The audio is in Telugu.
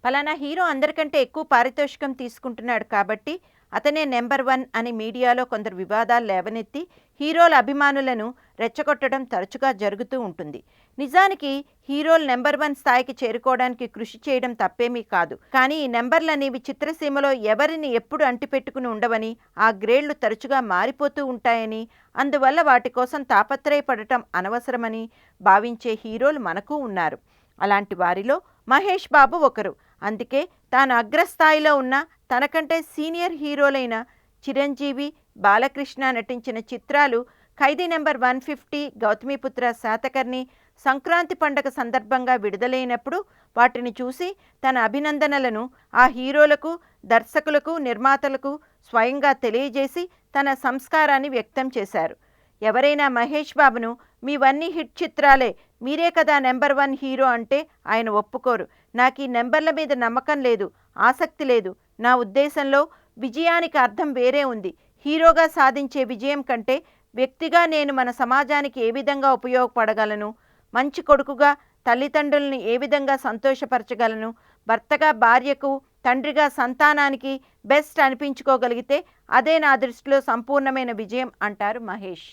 పలానా హీరో అందరికంటే ఎక్కువ పారితోషికం తీసుకుంటున్నాడు కాబట్టి అతనే నెంబర్ వన్ అని మీడియాలో కొందరు వివాదాలు లేవనెత్తి హీరోల అభిమానులను రెచ్చగొట్టడం తరచుగా జరుగుతూ ఉంటుంది. నిజానికి హీరోలు నెంబర్ వన్ స్థాయికి చేరుకోవడానికి కృషి చేయడం తప్పేమీ కాదు. కానీ ఈ నెంబర్లనేవి చిత్రసీమలో ఎవరిని ఎప్పుడు అంటిపెట్టుకుని ఉండవని, ఆ గ్రేడ్లు తరచుగా మారిపోతూ ఉంటాయని, అందువల్ల వాటి కోసం తాపత్రయపడటం అనవసరమని భావించే హీరోలు మనకు ఉన్నారు. అలాంటి వారిలో మహేష్ బాబు ఒకరు. అందుకే తాను అగ్రస్థాయిలో ఉన్న తనకంటే సీనియర్ హీరోలైన చిరంజీవి, బాలకృష్ణ నటించిన చిత్రాలు 'ఖైదీ నెంబర్ 150', 'గౌతమిపుత్ర శాతకర్ణి' సంక్రాంతి పండగ సందర్భంగా విడుదలైనప్పుడు వాటిని చూసి తన అభినందనలను ఆ హీరోలకు, దర్శకులకు, నిర్మాతలకు స్వయంగా తెలియజేసి తన సంస్కారాన్ని వ్యక్తం చేశారు. ఎవరైనా మహేష్ బాబును మీవన్నీ హిట్ చిత్రాలే, మీరే కదా నెంబర్ వన్ హీరో అంటే ఆయన ఒప్పుకోరు. నాకు ఈ నెంబర్ల మీద నమ్మకం లేదు, ఆసక్తి లేదు. నా ఉద్దేశంలో విజయానికి అర్థం వేరే ఉంది. హీరోగా సాధించే విజయం కంటే వ్యక్తిగా నేను మన సమాజానికి ఏ విధంగా ఉపయోగపడగలను, మంచి కొడుకుగా తల్లిదండ్రుల్ని ఏ విధంగా సంతోషపరచగలను, భర్తగా భార్యకు, తండ్రిగా సంతానానికి బెస్ట్ అనిపించుకోగలిగితే అదే నా దృష్టిలో సంపూర్ణమైన విజయం అంటారు మహేష్.